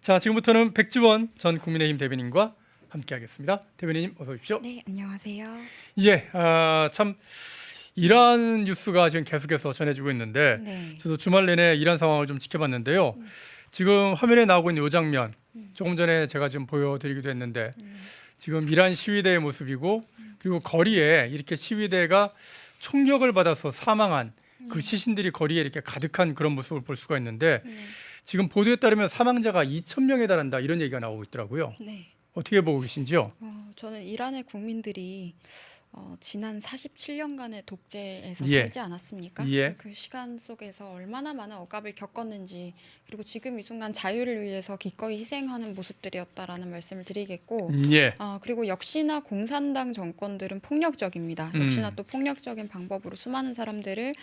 자, 지금부터는 백지원 전 국민의힘 대변인과 함께하겠습니다. 대변인님 어서 오십시오. 네, 안녕하세요. 예, 참 이란 뉴스가 지금 계속해서 전해지고 있는데 네. 저도 주말 내내 이란 상황을 좀 지켜봤는데요. 지금 화면에 나오고 있는 이 장면 조금 전에 제가 지금 보여드리기도 했는데 지금 이란 시위대의 모습이고 그리고 거리에 이렇게 시위대가 총격을 받아서 사망한 그 시신들이 거리에 이렇게 가득한 그런 모습을 볼 수가 있는데 지금 보도에 따르면 사망자가 2,000명에 달한다 이런 얘기가 나오고 있더라고요. 네. 어떻게 보고 계신지요? 저는 이란의 국민들이 지난 47년간의 독재에서 예. 살지 않았습니까? 예. 그 시간 속에서 얼마나 많은 억압을 겪었는지, 그리고 지금 이 순간 자유를 위해서 기꺼이 희생하는 모습들이었다라는 말씀을 드리겠고, 예. 그리고 역시나 공산당 정권들은 폭력적입니다. 역시나 또 폭력적인 방법으로 수많은 사람들을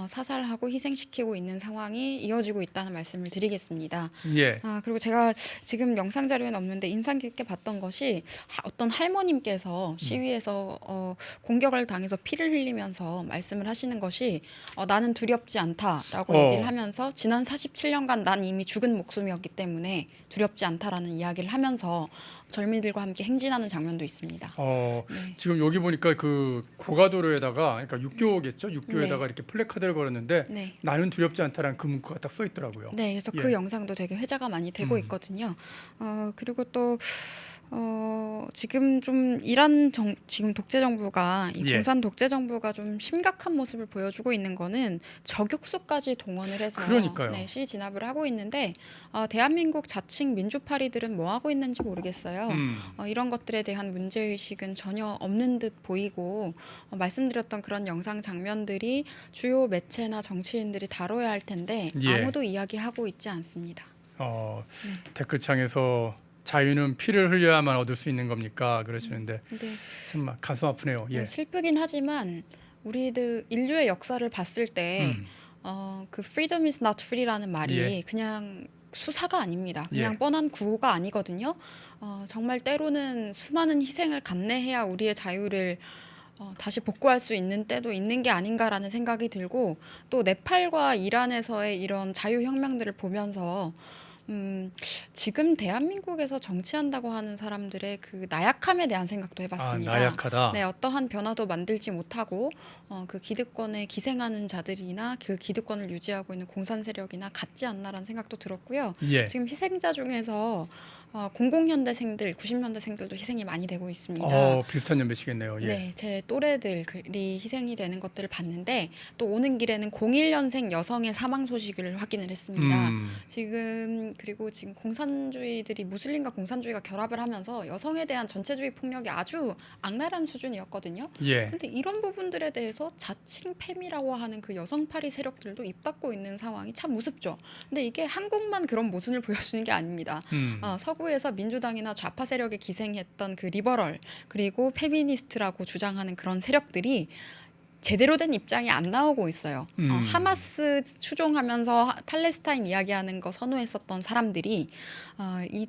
사살하고 희생시키고 있는 상황이 이어지고 있다는 말씀을 드리겠습니다. 예. 그리고 제가 지금 영상 자료에는 없는데 인상 깊게 봤던 것이 어떤 할머님께서 시위에서 공격을 당해서 피를 흘리면서 말씀을 하시는 것이 나는 두렵지 않다라고 얘기를 하면서 지난 47년간 난 이미 죽은 목숨이었기 때문에 두렵지 않다라는 이야기를 하면서 젊은이들과 함께 행진하는 장면도 있습니다. 네. 지금 여기 보니까 그 고가도로에다가 그러니까 육교겠죠? 육교에다가 네. 이렇게 플래카드를 걸었는데 네. 나는 두렵지 않다라는 그 문구가 딱 써 있더라고요. 네, 그래서 예. 그 영상도 되게 회자가 많이 되고 있거든요. 그리고 또 지금 좀 이란 지금 독재 정부가 이 예. 공산 독재 정부가 좀 심각한 모습을 보여주고 있는 거는 저격수까지 동원을 해서 그러니까요. 네, 시 진압을 하고 있는데 대한민국 자칭 민주파리들은 뭐 하고 있는지 모르겠어요. 이런 것들에 대한 문제 의식은 전혀 없는 듯 보이고 말씀드렸던 그런 영상 장면들이 주요 매체나 정치인들이 다뤄야 할 텐데 예. 아무도 이야기하고 있지 않습니다. 댓글창에서 자유는 피를 흘려야만 얻을 수 있는 겁니까? 그러시는데 네. 참 가슴 아프네요. 예. 네, 슬프긴 하지만 우리들 인류의 역사를 봤을 때 그 freedom is not free라는 말이 예. 그냥 수사가 아닙니다. 그냥 예. 뻔한 구호가 아니거든요. 정말 때로는 수많은 희생을 감내해야 우리의 자유를 다시 복구할 수 있는 때도 있는 게 아닌가라는 생각이 들고 또 네팔과 이란에서의 이런 자유혁명들을 보면서 지금 대한민국에서 정치한다고 하는 사람들의 그 나약함에 대한 생각도 해봤습니다. 나약하다. 네, 어떠한 변화도 만들지 못하고 그 기득권에 기생하는 자들이나 그 기득권을 유지하고 있는 공산 세력이나 같지 않나라는 생각도 들었고요. 예. 지금 희생자 중에서 00년대생들, 90년대생들도 희생이 많이 되고 있습니다. 비슷한 연배시겠네요. 예. 네, 제 또래들이 희생이 되는 것들을 봤는데 또 오는 길에는 01년생 여성의 사망 소식을 확인을 했습니다. 그리고 지금 공산주의들이 무슬림과 공산주의가 결합을 하면서 여성에 대한 전체주의 폭력이 아주 악랄한 수준이었거든요. 예. 그런데 이런 부분들에 대해서 자칭 페미라고 하는 그 여성파리 세력들도 입 닫고 있는 상황이 참 우습죠. 근데 이게 한국만 그런 모습을 보여주는 게 아닙니다. 서구에서 민주당이나 좌파 세력에 기생했던 그 리버럴 그리고 페미니스트라고 주장하는 그런 세력들이 제대로 된 입장이 안 나오고 있어요. 하마스 추종하면서 팔레스타인 이야기하는 거 선호했었던 사람들이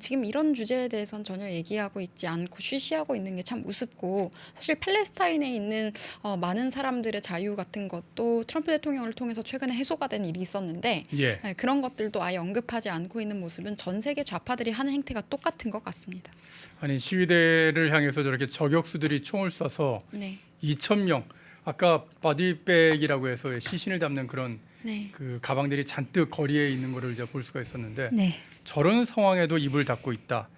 지금 이런 주제에 대해서는 전혀 얘기하고 있지 않고 쉬쉬하고 있는 게 참 우습고 사실 팔레스타인에 있는 많은 사람들의 자유 같은 것도 트럼프 대통령을 통해서 최근에 해소가 된 일이 있었는데 예. 그런 것들도 아예 언급하지 않고 있는 모습은 전 세계 좌파들이 하는 행태가 똑같은 것 같습니다. 아니 시위대를 향해서 저렇게 저격수들이 총을 쏴서 네. 2,000명 아까 바디백이라고 해서 시신을 담는 그런 네. 그 가방들이 잔뜩 거리에 있는 거를 이제 볼 수가 있었는데 네. 저런 상황에도 입을 닫고 있다.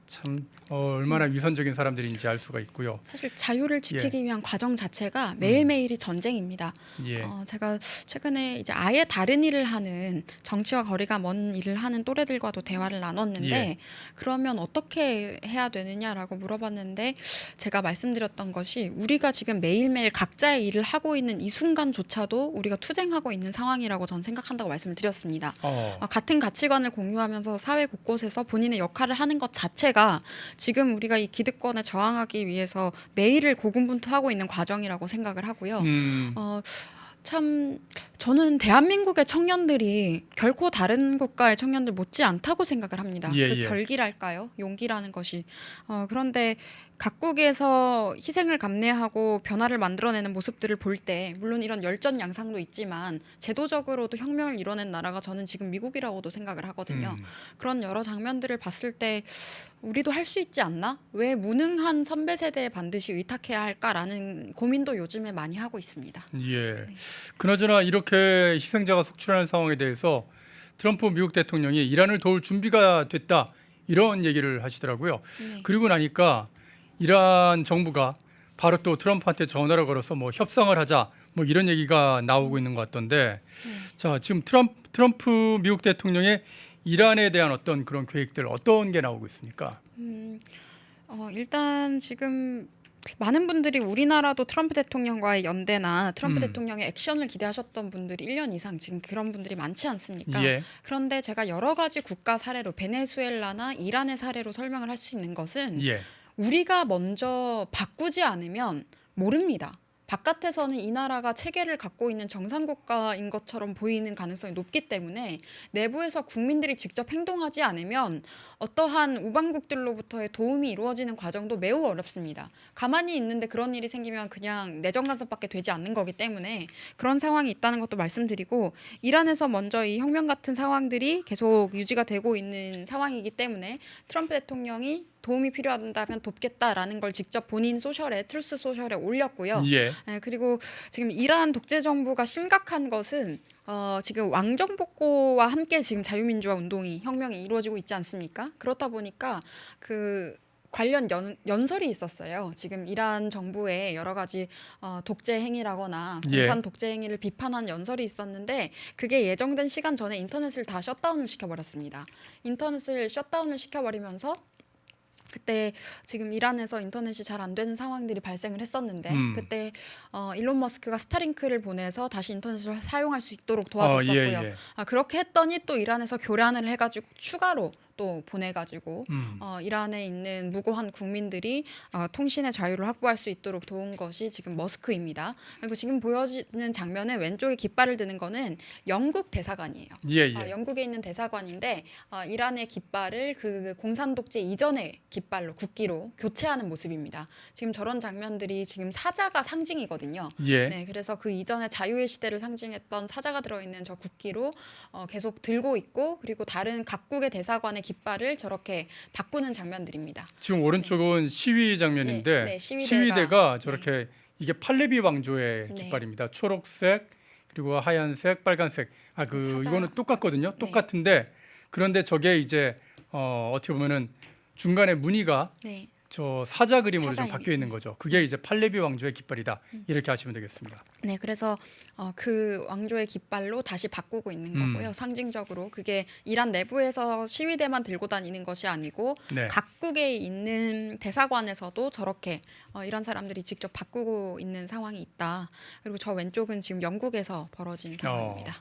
참 얼마나 위선적인 사람들인지 알 수가 있고요. 사실 자유를 지키기 위한 과정 자체가 매일매일이 전쟁입니다. 예. 제가 최근에 이제 아예 다른 일을 하는 정치와 거리가 먼 일을 하는 또래들과도 대화를 나눴는데 예. 그러면 어떻게 해야 되느냐라고 물어봤는데 제가 말씀드렸던 것이 우리가 지금 매일매일 각자의 일을 하고 있는 이 순간조차도 우리가 투쟁하고 있는 상황이라고 저는 생각한다고 말씀을 드렸습니다. 같은 가치관을 공유하면서 사회 곳곳에서 본인의 역할을 하는 것 자체가 지금 우리가 이 기득권에 저항하기 위해서 매일을 고군분투하고 있는 과정이라고 생각을 하고요. 참 저는 대한민국의 청년들이 결코 다른 국가의 청년들 못지 않다고 생각을 합니다. 예, 그 예. 결기랄까요? 용기라는 것이. 그런데 각국에서 희생을 감내하고 변화를 만들어내는 모습들을 볼 때 물론 이런 열전 양상도 있지만 제도적으로도 혁명을 이뤄낸 나라가 저는 지금 미국이라고도 생각을 하거든요. 그런 여러 장면들을 봤을 때 우리도 할 수 있지 않나? 왜 무능한 선배 세대에 반드시 의탁해야 할까라는 고민도 요즘에 많이 하고 있습니다. 예. 그나저나 이렇게 희생자가 속출하는 상황에 대해서 트럼프 미국 대통령이 이란을 도울 준비가 됐다 이런 얘기를 하시더라고요. 네. 그리고 나니까 이란 정부가 바로 또 트럼프한테 전화를 걸어서 뭐 협상을 하자 뭐 이런 얘기가 나오고 있는 것 같던데 자 지금 트럼프 미국 대통령의 이란에 대한 어떤 그런 계획들 어떤 게 나오고 있습니까? 일단 지금 많은 분들이 우리나라도 트럼프 대통령과의 연대나 트럼프 대통령의 액션을 기대하셨던 분들이 1년 이상 지금 그런 분들이 많지 않습니까? 예. 그런데 제가 여러 가지 국가 사례로 베네수엘라나 이란의 사례로 설명을 할 수 있는 것은 예. 우리가 먼저 바꾸지 않으면 모릅니다. 바깥에서는 이 나라가 체계를 갖고 있는 정상 국가인 것처럼 보이는 가능성이 높기 때문에 내부에서 국민들이 직접 행동하지 않으면 어떠한 우방국들로부터의 도움이 이루어지는 과정도 매우 어렵습니다. 가만히 있는데 그런 일이 생기면 그냥 내정 간섭밖에 되지 않는 거기 때문에 그런 상황이 있다는 것도 말씀드리고 이란에서 먼저 이 혁명 같은 상황들이 계속 유지가 되고 있는 상황이기 때문에 트럼프 대통령이 도움이 필요하다면 돕겠다라는 걸 직접 본인 소셜에 트루스 소셜에 올렸고요. 예. 그리고 지금 이란 독재 정부가 심각한 것은 지금 왕정 복고와 함께 지금 자유민주화 운동이 혁명이 이루어지고 있지 않습니까? 그렇다 보니까 그 관련 연설이 있었어요. 지금 이란 정부의 여러 가지 독재 행위라거나 예. 공산 독재 행위를 비판한 연설이 있었는데 그게 예정된 시간 전에 인터넷을 다 셧다운을 시켜버렸습니다. 인터넷을 셧다운을 시켜버리면서 그때 지금 이란에서 인터넷이 잘 안 되는 상황들이 발생을 했었는데 그때 일론 머스크가 스타링크를 보내서 다시 인터넷을 사용할 수 있도록 도와줬었고요. 예. 그렇게 했더니 또 이란에서 교란을 해가지고 추가로 또 보내가지고 이란에 있는 무고한 국민들이 통신의 자유를 확보할 수 있도록 도운 것이 지금 머스크입니다. 그리고 지금 보여지는 장면에 왼쪽에 깃발을 드는 거는 영국 대사관이에요. 예. 영국에 있는 대사관인데 이란의 깃발을 그 공산 독재 이전의 깃발로 국기로 교체하는 모습입니다. 지금 저런 장면들이 지금 사자가 상징이거든요. 예. 네, 그래서 그 이전에 자유의 시대를 상징했던 사자가 들어있는 저 국기로 계속 들고 있고 그리고 다른 각국의 대사관의 깃발을 저렇게 바꾸는 장면들입니다. 지금 오른쪽은 시위 장면인데 네, 시위대가 저렇게 이게 팔레비 왕조의 네. 깃발입니다. 초록색 그리고 하얀색, 빨간색. 사자. 이거는 똑같거든요. 네. 똑같은데 그런데 저게 이제 어떻게 보면은 중간에 무늬가 네. 저 사자 그림으로 좀 사자입니다. 바뀌어 있는 거죠. 그게 이제 팔레비 왕조의 깃발이다. 이렇게 하시면 되겠습니다. 네, 그래서 그 왕조의 깃발로 다시 바꾸고 있는 거고요. 상징적으로 그게 이란 내부에서 시위대만 들고 다니는 것이 아니고 네. 각국에 있는 대사관에서도 저렇게 이란 사람들이 직접 바꾸고 있는 상황이 있다. 그리고 저 왼쪽은 지금 영국에서 벌어진 상황입니다.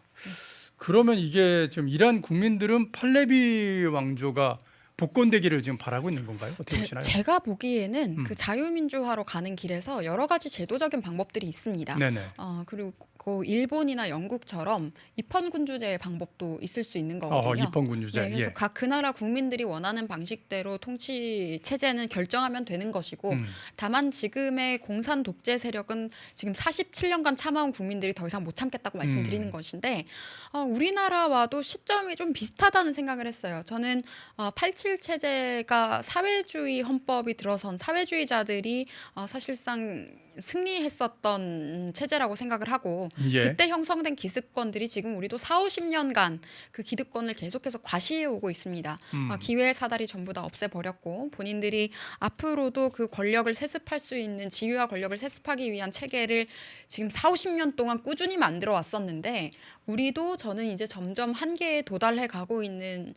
그러면 이게 지금 이란 국민들은 팔레비 왕조가 복권되기를 지금 바라고 있는 건가요? 어떻게 보시나요? 제가 보기에는 그 자유민주화로 가는 길에서 여러 가지 제도적인 방법들이 있습니다. 네네. 그리고 일본이나 영국처럼 입헌군주제의 방법도 있을 수 있는 거거든요. 입헌군주제. 네, 그래서 각 그 나라 국민들이 원하는 방식대로 통치 체제는 결정하면 되는 것이고 다만 지금의 공산 독재 세력은 지금 47년간 참아온 국민들이 더 이상 못 참겠다고 말씀드리는 것인데 우리나라와도 시점이 좀 비슷하다는 생각을 했어요. 저는 87 체제가 사회주의 헌법이 들어선 사회주의자들이 사실상 승리했었던 체제라고 생각을 하고 그때 형성된 기득권들이 지금 우리도 40-50년간 그 기득권을 계속해서 과시해 오고 있습니다. 기회의 사다리 전부 다 없애버렸고 본인들이 앞으로도 그 권력을 세습할 수 있는 지위와 권력을 세습하기 위한 체계를 지금 40-50년 동안 꾸준히 만들어 왔었는데 우리도 저는 이제 점점 한계에 도달해 가고 있는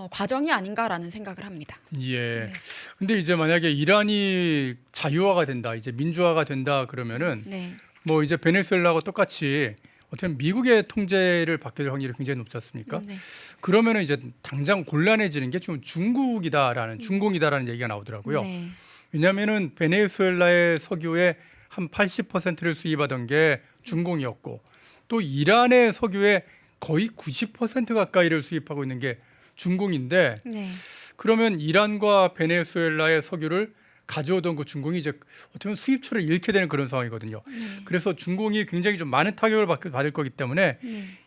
과정이 아닌가라는 생각을 합니다. 예. 네. 근데 이제 만약에 이란이 자유화가 된다, 이제 민주화가 된다 그러면은 네. 뭐 이제 베네수엘라하고 똑같이 어떻게 보면 미국의 통제를 받게 될 확률이 굉장히 높지 않습니까? 네. 그러면은 이제 당장 곤란해지는 게 좀 중국이다라는 중공이다라는 얘기가 나오더라고요. 네. 왜냐하면은 베네수엘라의 석유의 한 80%를 수입하던 게 중공이었고 또 이란의 석유의 거의 90% 가까이를 수입하고 있는 게 중공인데 네. 그러면 이란과 베네수엘라의 석유를 가져오던 그 중공이 이제 어떻게 보면 수입처를 잃게 되는 그런 상황이거든요. 그래서 중공이 굉장히 좀 많은 타격을 받을 거기 때문에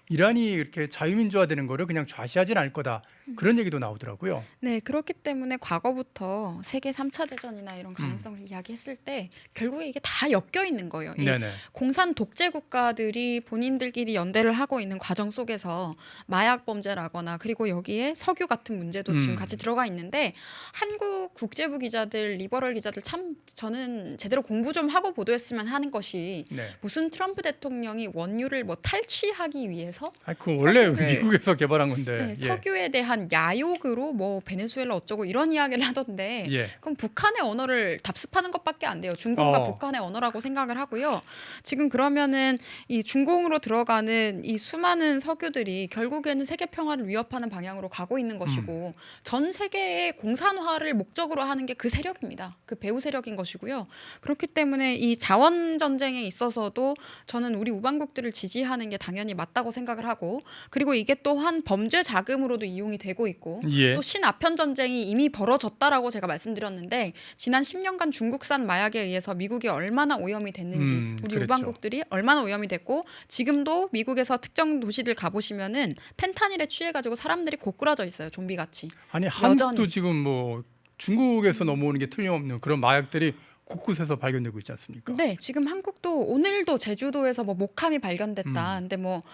이란이 이렇게 자유민주화되는 거를 그냥 좌시하지는 않을 거다. 그런 얘기도 나오더라고요. 네, 그렇기 때문에 과거부터 세계 3차 대전이나 이런 가능성을 이야기했을 때 결국에 이게 다 엮여 있는 거예요. 이 네네. 공산 독재 국가들이 본인들끼리 연대를 하고 있는 과정 속에서 마약 범죄라거나 그리고 여기에 석유 같은 문제도 지금 같이 들어가 있는데 한국 국제부 기자들, 리버럴 기자들 참 저는 제대로 공부 좀 하고 보도했으면 하는 것이 네. 무슨 트럼프 대통령이 원유를 뭐 탈취하기 위해서 그 원래 석유를- 미국에서 개발한 건데. 네, 석유에 대한 야욕으로 뭐 베네수엘라 어쩌고 이런 이야기를 하던데 예. 그럼 북한의 언어를 답습하는 것밖에 안 돼요. 중공과 북한의 언어라고 생각을 하고요. 지금 그러면은 이 중공으로 들어가는 이 수많은 석유들이 결국에는 세계 평화를 위협하는 방향으로 가고 있는 것이고 전 세계의 공산화를 목적으로 하는 게 그 세력입니다. 그 배후 세력인 것이고요. 그렇기 때문에 이 자원 전쟁에 있어서도 저는 우리 우방국들을 지지하는 게 당연히 맞다고 생각을 하고 그리고 이게 또한 범죄 자금으로도 이용이 되고 있고 예. 또 신아편 전쟁이 이미 벌어졌다라고 제가 말씀드렸는데 지난 10년간 중국산 마약에 의해서 미국이 얼마나 오염이 됐는지 우리 그랬죠. 우방국들이 얼마나 오염이 됐고 지금도 미국에서 특정 도시들 가보시면은 펜타닐에 취해가지고 사람들이 고꾸라져 있어요. 좀비같이. 아니 한국도 여전히. 지금 뭐 중국에서 넘어오는 게 틀림없는 그런 마약들이 곳곳에서 발견되고 있지 않습니까? 네, 지금 한국도 오늘도 제주도에서 뭐 목함이 발견됐다. 근데 뭐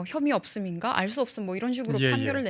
혐의 없음인가 알 수 없음 뭐 이런 식으로 예, 판결을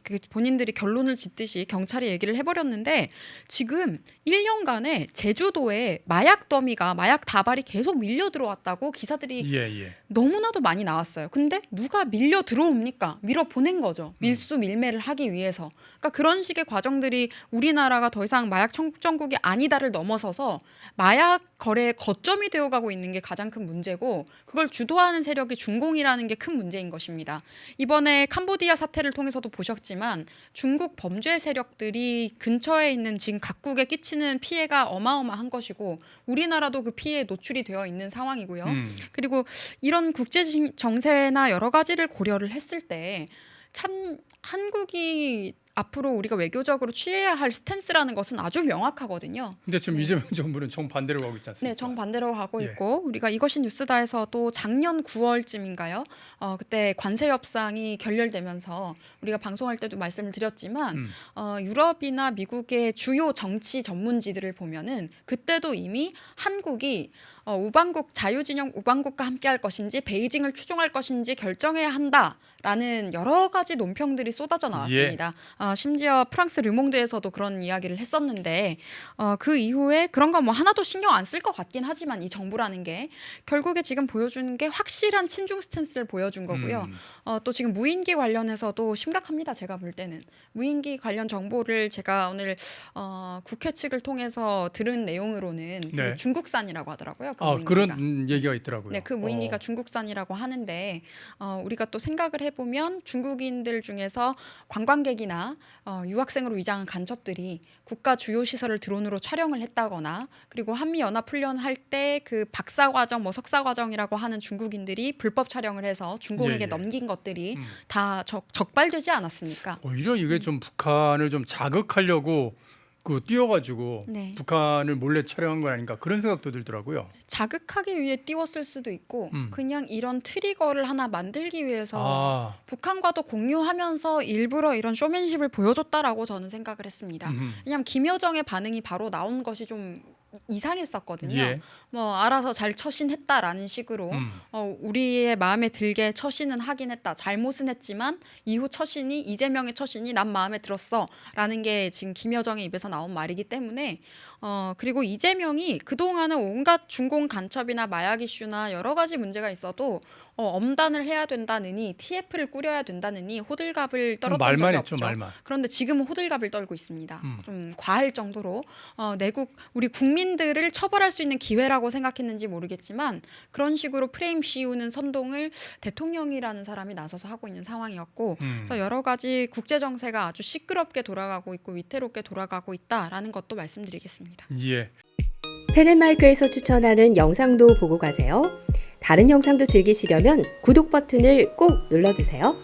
그 본인들이 결론을 짓듯이 경찰이 얘기를 해버렸는데 지금 1년간에 제주도에 마약 더미가 마약 다발이 계속 밀려 들어왔다고 기사들이 예. 너무나도 많이 나왔어요. 근데 누가 밀려 들어옵니까? 밀어 보낸 거죠. 밀수밀매를 하기 위해서. 그러니까 그런 식의 과정들이 우리나라가 더 이상 마약 청정국이 아니다를 넘어서서 마약 거래의 거점이 되어가고 있는 게 가장 큰 문제고 그걸 주도하는 세력이 중공이라는 게 큰 문제인 것입니다. 이번에 캄보디아 사태를 통해서도 보셨지만 중국 범죄 세력들이 근처에 있는 지금 각국에 끼치는 피해가 어마어마한 것이고 우리나라도 그 피해에 노출이 되어 있는 상황이고요. 그리고 이런 국제 정세나 여러 가지를 고려를 했을 때 참 한국이 앞으로 우리가 외교적으로 취해야 할 스탠스라는 것은 아주 명확하거든요. 근데 지금 이재명 정부는 정반대로 가고 있지 않습니까? 네, 정반대로 가고 예. 있고 우리가 이것이 뉴스다에서도 작년 9월쯤인가요? 그때 관세 협상이 결렬되면서 우리가 방송할 때도 말씀을 드렸지만 유럽이나 미국의 주요 정치 전문지들을 보면은 그때도 이미 한국이 우방국 자유진영 우방국과 함께할 것인지 베이징을 추종할 것인지 결정해야 한다라는 여러 가지 논평들이 쏟아져 나왔습니다. 심지어 프랑스 르몽드에서도 그런 이야기를 했었는데 그 이후에 그런 거 뭐 하나도 신경 안 쓸 것 같긴 하지만 이 정부라는 게 결국에 지금 보여주는 게 확실한 친중 스탠스를 보여준 거고요. 또 지금 무인기 관련해서도 심각합니다. 제가 볼 때는 무인기 관련 정보를 제가 오늘 국회 측을 통해서 들은 내용으로는 네. 중국산이라고 하더라고요. 그 아, 무인기가. 그런 얘기가 있더라고요. 네, 그 무인기가 중국산이라고 하는데 우리가 또 생각을 해보면 중국인들 중에서 관광객이나 유학생으로 위장한 간첩들이 국가 주요 시설을 드론으로 촬영을 했다거나 그리고 한미 연합 훈련할 때 그 박사 과정, 뭐 석사 과정이라고 하는 중국인들이 불법 촬영을 해서 중공에게 예. 넘긴 것들이 다 적발되지 않았습니까? 오히려 이게 좀 북한을 좀 자극하려고 띄워가지고 네. 북한을 몰래 촬영한 건 아닌가 그런 생각도 들더라고요. 자극하기 위해 띄웠을 수도 있고 그냥 이런 트리거를 하나 만들기 위해서 북한과도 공유하면서 일부러 이런 쇼맨십을 보여줬다라고 저는 생각을 했습니다. 왜냐하면 김여정의 반응이 바로 나온 것이 좀 이상했었거든요. 예. 뭐 알아서 잘 처신했다라는 식으로 우리의 마음에 들게 처신은 하긴 했다. 잘못은 했지만 이후 처신이 이재명의 처신이 난 마음에 들었어라는 게 지금 김여정의 입에서 나온 말이기 때문에 그리고 이재명이 그동안은 온갖 중공 간첩이나 마약 이슈나 여러 가지 문제가 있어도 엄단을 해야 된다느니 TF를 꾸려야 된다느니 호들갑을 떨었던 말만 적이 했죠, 없죠. 말만. 그런데 지금은 호들갑을 떨고 있습니다. 좀 과할 정도로 내국 우리 국민들을 처벌할 수 있는 기회라고 생각했는지 모르겠지만 그런 식으로 프레임 씌우는 선동을 대통령이라는 사람이 나서서 하고 있는 상황이었고 그래서 여러 가지 국제 정세가 아주 시끄럽게 돌아가고 있고 위태롭게 돌아가고 있다라는 것도 말씀드리겠습니다. 예. 펜앤마이크에서 추천하는 영상도 보고 가세요. 다른 영상도 즐기시려면 구독 버튼을 꼭 눌러주세요.